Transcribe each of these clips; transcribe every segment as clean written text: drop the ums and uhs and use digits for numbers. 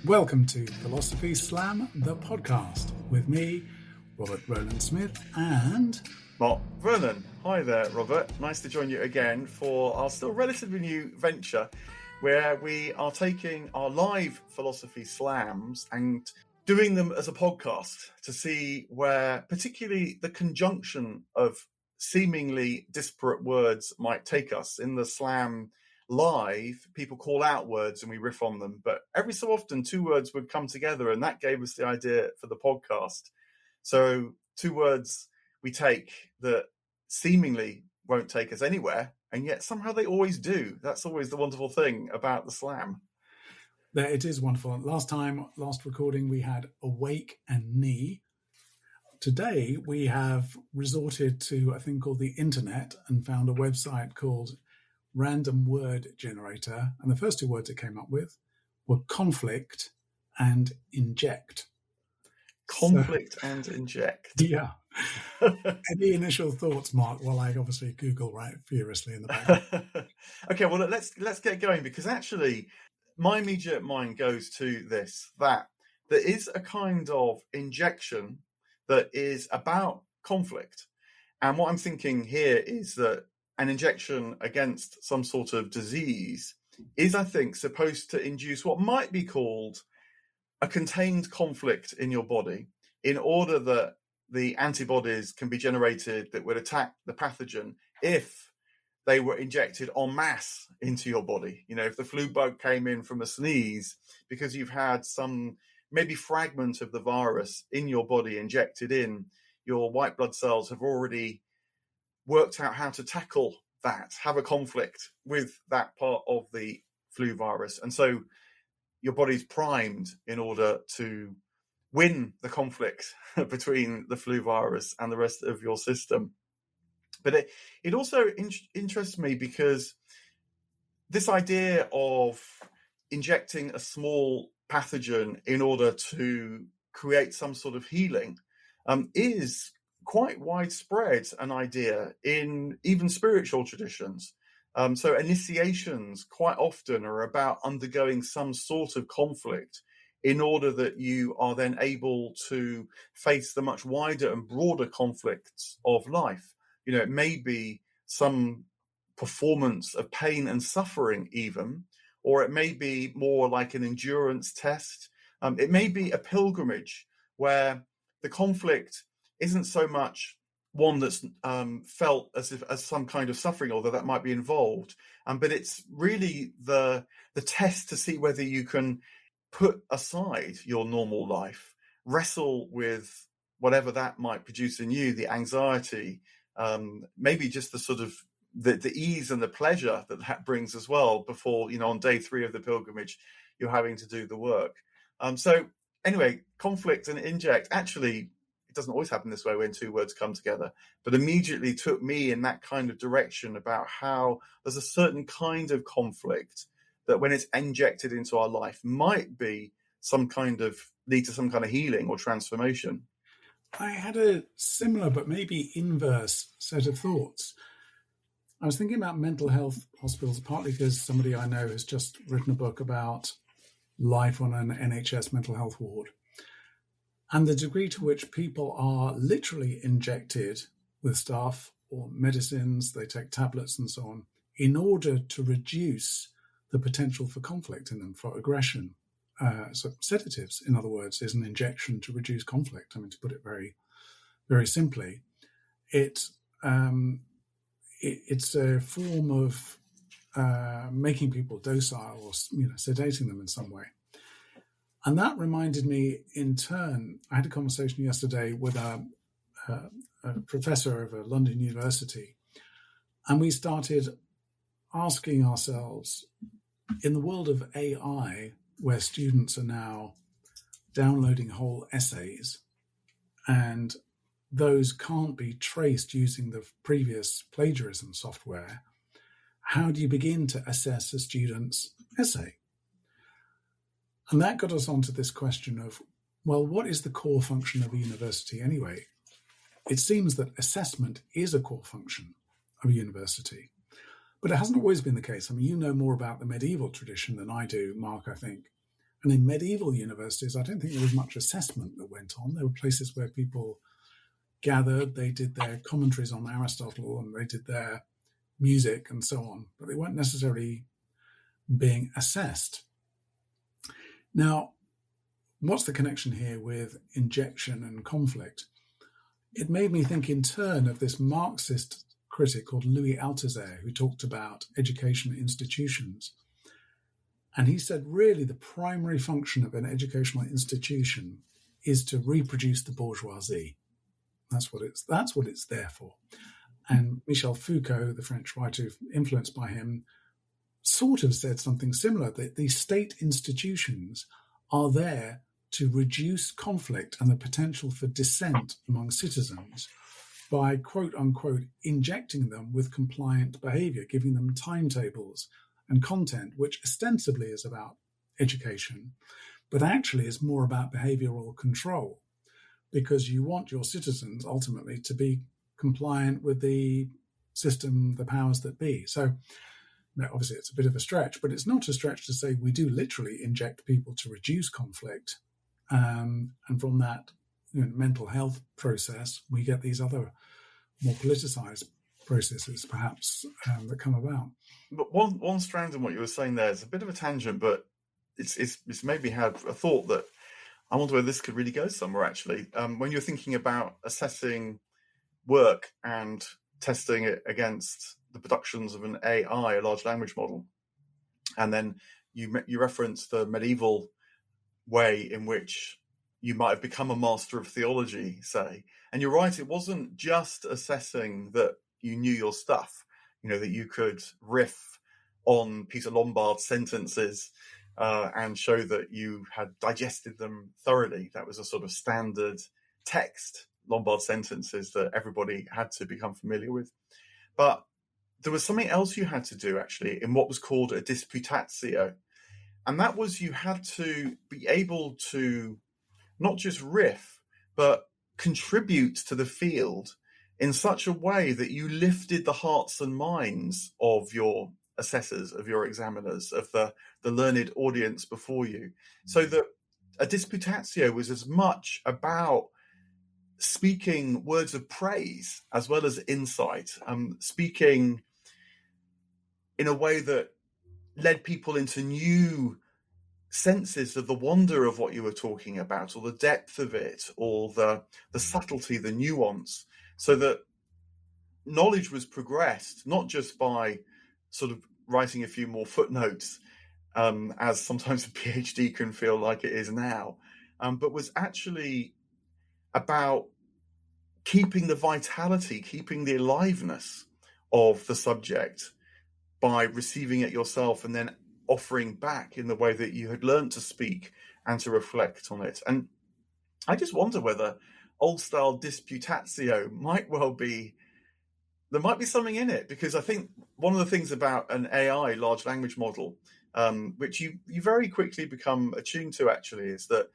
Welcome to Philosophy Slam, the podcast, with me, Robert Rowland Smith, and Mark Vernon. Hi there, Robert. Nice to join you again for our still relatively new venture where we are taking our live philosophy slams and doing them as a podcast to see where particularly the conjunction of seemingly disparate words might take us. In the slam live, people call out words and we riff on them, but every so often two words would come together, and that gave us the idea for the podcast. So two words we take that seemingly won't take us anywhere, and yet somehow they always do. That's always the wonderful thing about the slam. It is wonderful. Last recording, we had awake and knee. Today, we have resorted to a thing called the internet and found a website called Random Word Generator. And the first two words it came up with were conflict and inject. Conflict and inject. Yeah. Any initial thoughts, Mark? Well, I obviously Google right furiously in the background. Okay, well, let's get going, because actually my immediate mind goes to this, that there is a kind of injection that is about conflict. And what I'm thinking here is that an injection against some sort of disease is, I think, supposed to induce what might be called a contained conflict in your body in order that the antibodies can be generated that would attack the pathogen if they were injected en masse into your body. You know, if the flu bug came in from a sneeze because you've had some maybe fragment of the virus in your body injected in, your white blood cells have already worked out how to tackle that, have a conflict with that part of the flu virus. And so your body's primed in order to win the conflict between the flu virus and the rest of your system. But it also interests me because this idea of injecting a small pathogen in order to create some sort of healing is quite widespread an idea in even spiritual traditions. So initiations quite often are about undergoing some sort of conflict in order that you are then able to face the much wider and broader conflicts of life. You know, it may be some performance of pain and suffering even, or it may be more like an endurance test. It may be a pilgrimage where the conflict isn't so much one that's felt as some kind of suffering, although that might be involved. But it's really the test to see whether you can put aside your normal life, wrestle with whatever that might produce in you, the anxiety, maybe just the sort of the ease and the pleasure that brings as well before, you know, on day 3 of the pilgrimage, you're having to do the work. So anyway, conflict and inject, actually, it doesn't always happen this way when two words come together, but immediately took me in that kind of direction about how there's a certain kind of conflict that when it's injected into our life might be lead to some kind of healing or transformation. I had a similar but maybe inverse set of thoughts. I was thinking about mental health hospitals, partly because somebody I know has just written a book about life on an NHS mental health ward, and the degree to which people are literally injected with stuff or medicines, they take tablets and so on, in order to reduce the potential for conflict in them, for aggression. So sedatives, in other words, is an injection to reduce conflict. I mean, to put it very, very simply, it's a form of making people docile or, you know, sedating them in some way. And that reminded me, in turn, I had a conversation yesterday with a professor of a London university, and we started asking ourselves, in the world of AI, where students are now downloading whole essays, and those can't be traced using the previous plagiarism software, how do you begin to assess a student's essay? And that got us onto this question of, well, what is the core function of a university anyway? It seems that assessment is a core function of a university, but it hasn't always been the case. I mean, you know more about the medieval tradition than I do, Mark, I think. And in medieval universities, I don't think there was much assessment that went on. There were places where people gathered, they did their commentaries on Aristotle, and they did their music and so on, but they weren't necessarily being assessed. Now, what's the connection here with injection and conflict? It made me think in turn of this Marxist critic called Louis Althusser, who talked about education institutions. And he said, really, the primary function of an educational institution is to reproduce the bourgeoisie. That's what it's there for. And Michel Foucault, the French writer influenced by him, sort of said something similar, that these state institutions are there to reduce conflict and the potential for dissent among citizens by, quote unquote, injecting them with compliant behavior, giving them timetables and content, which ostensibly is about education, but actually is more about behavioral control, because you want your citizens ultimately to be compliant with the system, the powers that be. So obviously it's a bit of a stretch, but it's not a stretch to say we do literally inject people to reduce conflict. And from that mental health process, we get these other more politicized processes perhaps that come about. But one strand in what you were saying there is a bit of a tangent, but it's made me have a thought that I wonder whether this could really go somewhere, actually. When you're thinking about assessing work and testing it against the productions of an AI, a large language model, and then you reference the medieval way in which you might have become a master of theology, say. And you're right, it wasn't just assessing that you knew your stuff, that you could riff on Peter Lombard's sentences and show that you had digested them thoroughly. That was a sort of standard text, Lombard sentences, that everybody had to become familiar with. But there was something else you had to do, actually, in what was called a disputatio. And that was you had to be able to not just riff, but contribute to the field in such a way that you lifted the hearts and minds of your assessors, of your examiners, of the learned audience before you. So that a disputatio was as much about speaking words of praise as well as insight, speaking in a way that led people into new senses of the wonder of what you were talking about, or the depth of it, or the subtlety, the nuance, so that knowledge was progressed, not just by sort of writing a few more footnotes, as sometimes a PhD can feel like it is now, but was actually about keeping the vitality, keeping the aliveness of the subject by receiving it yourself and then offering back in the way that you had learned to speak and to reflect on it. And I just wonder whether old style disputatio might well be, there might be something in it, because I think one of the things about an AI, large language model, which you very quickly become attuned to actually, is that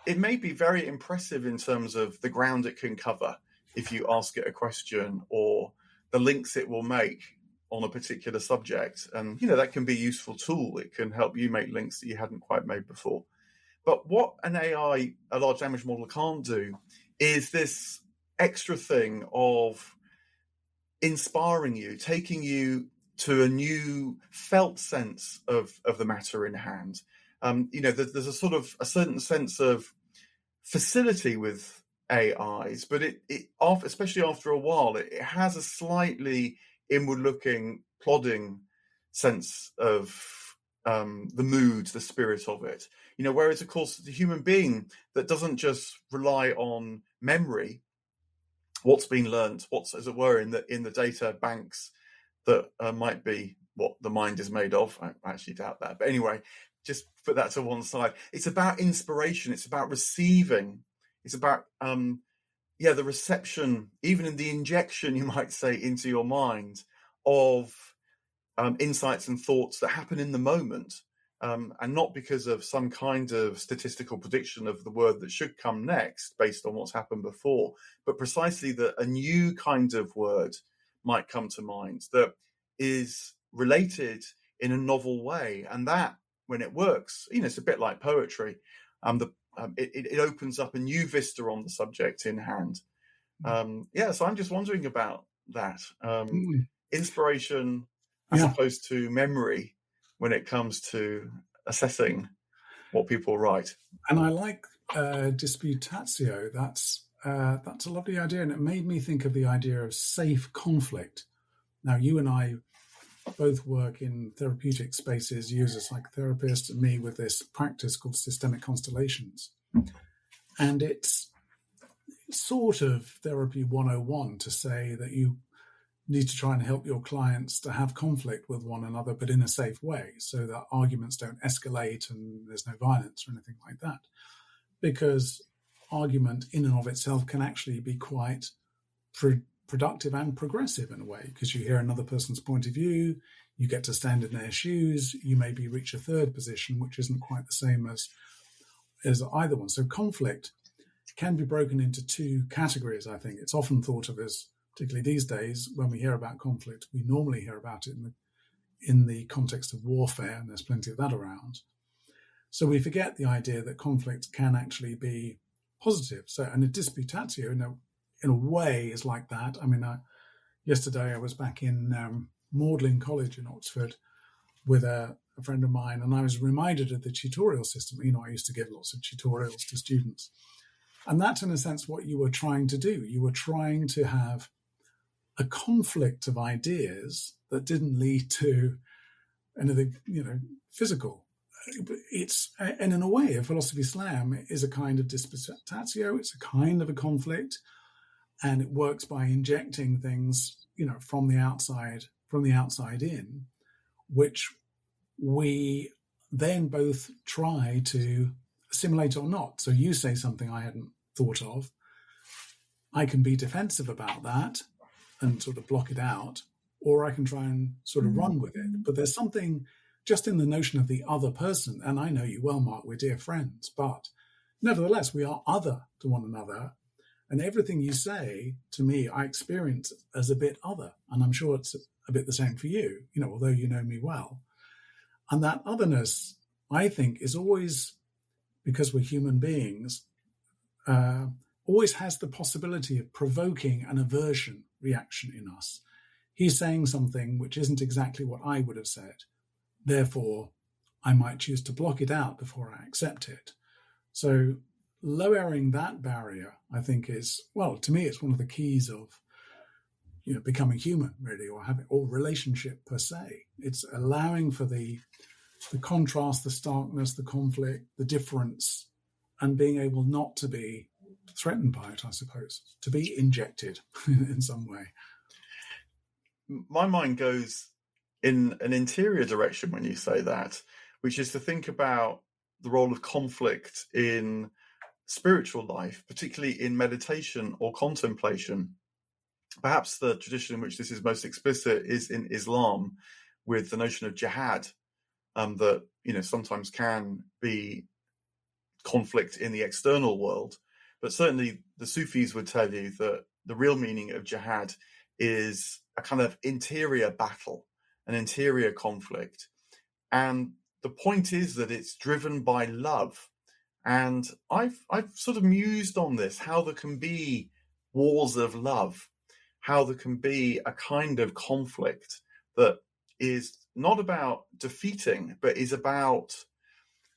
it may be very impressive in terms of the ground it can cover if you ask it a question, or the links it will make on a particular subject. And, that can be a useful tool. It can help you make links that you hadn't quite made before. But what an AI, a large language model, can't do is this extra thing of inspiring you, taking you to a new felt sense of the matter in hand. There's a certain sense of facility with AIs, but it especially after a while, it has a slightly inward-looking, plodding sense of the mood, the spirit of it. Whereas, of course, the human being that doesn't just rely on memory, what's been learnt, what's, as it were, in the data banks that might be what the mind is made of. I actually doubt that. But anyway, just put that to one side. It's about inspiration. It's about receiving. It's about the reception, even in the injection, you might say, into your mind of insights and thoughts that happen in the moment, and not because of some kind of statistical prediction of the word that should come next based on what's happened before, but precisely that a new kind of word might come to mind that is related in a novel way. And that when it works, it's a bit like poetry. It opens up a new vista on the subject in hand. So I'm just wondering about that. Inspiration as opposed to memory when it comes to assessing what people write. And I like disputatio. That's a lovely idea, and it made me think of the idea of safe conflict. Now, you and I both work in therapeutic spaces, you as a psychotherapist and me with this practice called systemic constellations. And it's sort of therapy 101 to say that you need to try and help your clients to have conflict with one another, but in a safe way, so that arguments don't escalate and there's no violence or anything like that. Because argument in and of itself can actually be quite productive and progressive in a way, because you hear another person's point of view, you get to stand in their shoes, you maybe reach a third position, which isn't quite the same as either one. So conflict can be broken into two categories, I think. It's often thought of as, particularly these days, when we hear about conflict, we normally hear about it in the context of warfare, and there's plenty of that around. So we forget the idea that conflict can actually be positive. So, and a disputatio, in a way, is like that. I mean, yesterday I was back in Magdalen College in Oxford with a friend of mine, and I was reminded of the tutorial system. I used to give lots of tutorials to students. And that's, in a sense, what you were trying to do. You were trying to have a conflict of ideas that didn't lead to anything, physical. And in a way, a philosophy slam is a kind of disputatio. It's a kind of a conflict, and it works by injecting things, from the outside in, which we then both try to assimilate or not. So you say something I hadn't thought of. I can be defensive about that and sort of block it out, or I can try and sort of run with it. But there's something just in the notion of the other person, and I know you well, Mark, we're dear friends, but nevertheless, we are other to one another, and everything you say to me, I experience as a bit other, and I'm sure it's a bit the same for you, although you know me well. And that otherness, I think, is always, because we're human beings, always has the possibility of provoking an aversion reaction in us. He's saying something which isn't exactly what I would have said. Therefore, I might choose to block it out before I accept it. So lowering that barrier, I think, is, well, to me, it's one of the keys of becoming human, really, or relationship per se. It's allowing for the contrast, the starkness, the conflict, the difference, and being able not to be threatened by it, I suppose, to be injected in some way. My mind goes in an interior direction when you say that, which is to think about the role of conflict in spiritual life, particularly in meditation or contemplation. Perhaps the tradition in which this is most explicit is in Islam, with the notion of jihad, that sometimes can be conflict in the external world. But certainly the Sufis would tell you that the real meaning of jihad is a kind of interior battle, an interior conflict. And the point is that it's driven by love. And I've sort of mused on this, how there can be wars of love, how there can be a kind of conflict that is not about defeating, but is about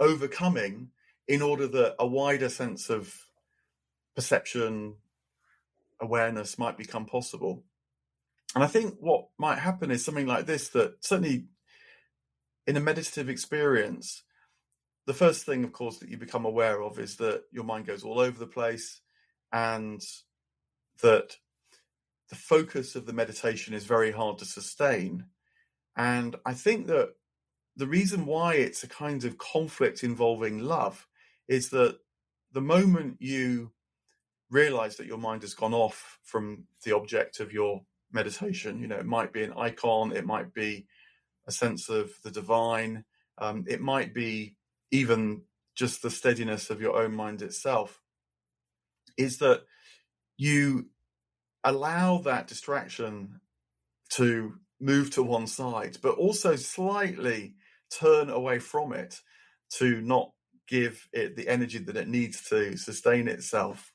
overcoming in order that a wider sense of perception, awareness might become possible. And I think what might happen is something like this, that certainly in a meditative experience, the first thing, of course, that you become aware of is that your mind goes all over the place, and that the focus of the meditation is very hard to sustain. And I think that the reason why it's a kind of conflict involving love is that the moment you realize that your mind has gone off from the object of your meditation, it might be an icon, it might be a sense of the divine, it might be even just the steadiness of your own mind itself, is that you allow that distraction to move to one side, but also slightly turn away from it to not give it the energy that it needs to sustain itself.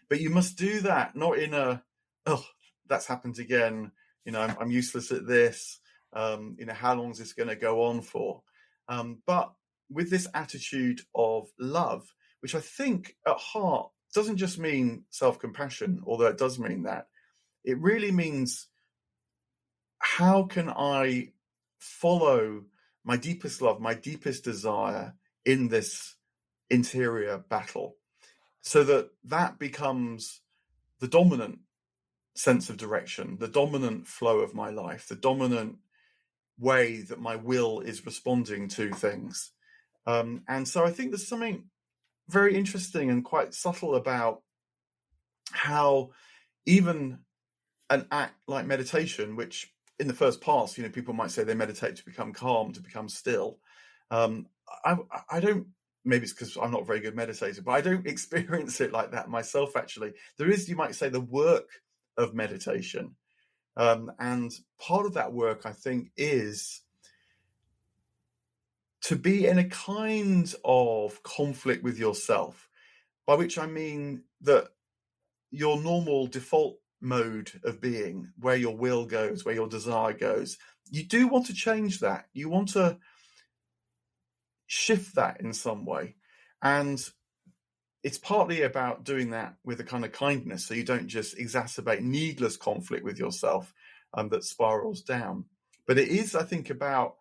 But you must do that not in a, oh, that's happened again, I'm useless at this, how long is this going to go on for? But with this attitude of love, which I think at heart doesn't just mean self-compassion, although it does mean that. It really means, how can I follow my deepest love, my deepest desire in this interior battle, so that becomes the dominant sense of direction, the dominant flow of my life, the dominant way that my will is responding to things. And so I think there's something very interesting and quite subtle about how even an act like meditation, which in the first pass, people might say they meditate to become calm, to become still. I don't, maybe it's because I'm not a very good meditator, but I don't experience it like that myself, actually. There is, you might say, the work of meditation. And part of that work, I think, is to be in a kind of conflict with yourself, by which I mean that your normal default mode of being, where your will goes, where your desire goes, you do want to change that. You want to shift that in some way. And it's partly about doing that with a kind of kindness, so you don't just exacerbate needless conflict with yourself that spirals down. But it is, I think, about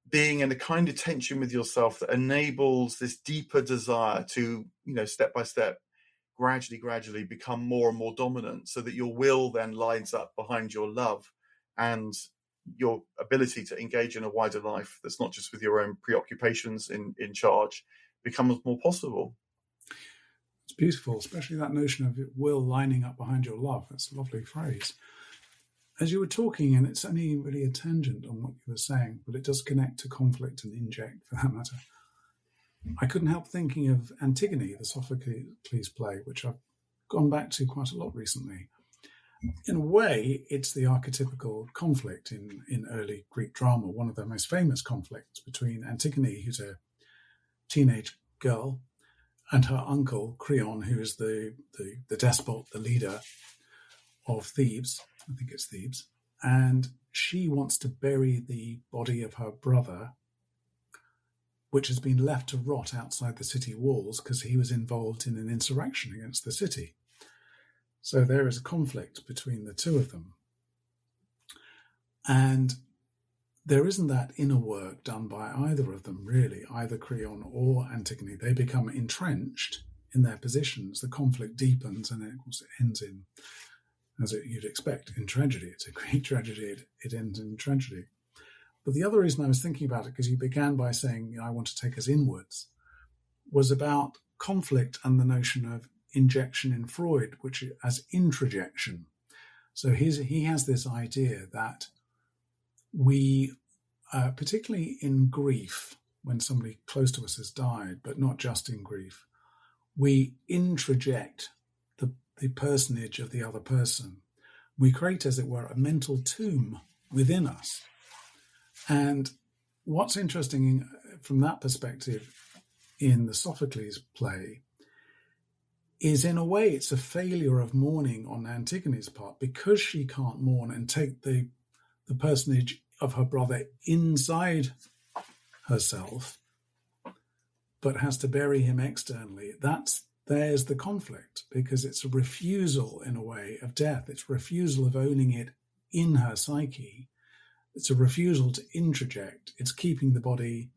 being in a kind of tension with yourself that enables this deeper desire to, step by step, gradually become more and more dominant, so that your will then lines up behind your love, and your ability to engage in a wider life that's not just with your own preoccupations in charge becomes more possible. It's beautiful, especially that notion of will lining up behind your love. That's a lovely phrase. As you were talking, and it's only really a tangent on what you were saying, but it does connect to conflict and inject, for that matter. I couldn't help thinking of Antigone, the Sophocles play, which I've gone back to quite a lot recently. In a way, it's the archetypical conflict in early Greek drama, one of the most famous conflicts between Antigone, who's a teenage girl, and her uncle, Creon, who is the despot, the leader of Thebes. I think it's Thebes. And she wants to bury the body of her brother, which has been left to rot outside the city walls because he was involved in an insurrection against the city. So there is a conflict between the two of them. And there isn't that inner work done by either of them, really, either Creon or Antigone. They become entrenched in their positions. The conflict deepens, and of course it ends in, as you'd expect, in tragedy. It's a Greek tragedy. It ends in tragedy. But the other reason I was thinking about it, because you began by saying, I want to take us inwards, was about conflict and the notion of injection in Freud, which as introjection. So he has this idea that we, particularly in grief, when somebody close to us has died, but not just in grief, we introject the personage of the other person. We create, as it were, a mental tomb within us. And what's interesting from that perspective in the Sophocles play is, in a way, it's a failure of mourning on Antigone's part, because she can't mourn and take the personage of her brother inside herself, but has to bury him externally. There's the conflict, because it's a refusal, in a way, of death. It's a refusal of owning it in her psyche. It's a refusal to introject. It's keeping the body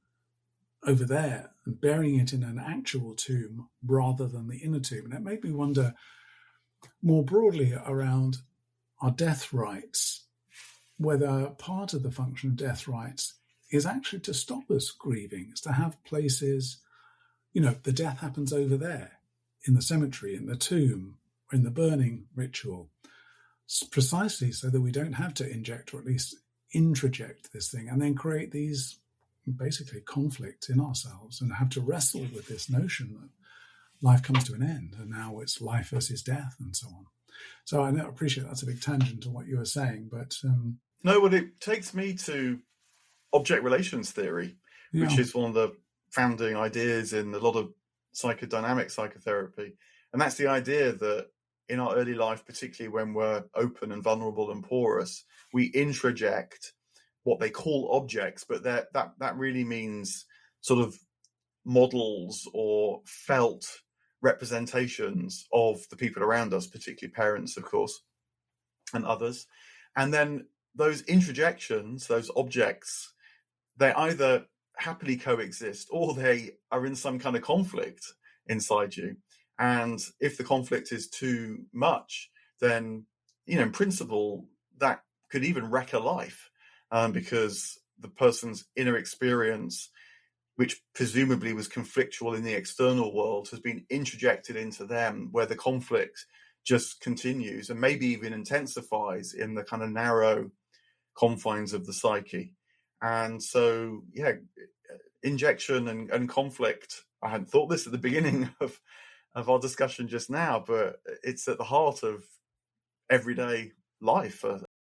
over there and burying it in an actual tomb rather than the inner tomb. And it made me wonder more broadly around our death rites, whether part of the function of death rites is actually to stop us grieving. It's to have places, the death happens over there, in the cemetery, in the tomb, or in the burning ritual, precisely so that we don't have to inject, or at least introject, this thing, and then create these basically conflicts in ourselves and have to wrestle with this notion that life comes to an end, and now it's life versus death and so on. So I appreciate that's a big tangent to what you were saying, but no, well, it takes me to object relations theory, which Yeah. is one of the founding ideas in a lot of psychodynamic psychotherapy. And that's the idea that in our early life, particularly when we're open and vulnerable and porous, we introject what they call objects, but that really means sort of models or felt representations of the people around us, particularly parents, of course, and others. And then those introjections, those objects, they either happily coexist or they are in some kind of conflict inside you. And if the conflict is too much, then, in principle, that could even wreck a life, because the person's inner experience, which presumably was conflictual in the external world, has been introjected into them, where the conflict just continues and maybe even intensifies in the kind of narrow confines of the psyche. And so, injection and conflict, I hadn't thought this at the beginning of our discussion just now, but it's at the heart of everyday life,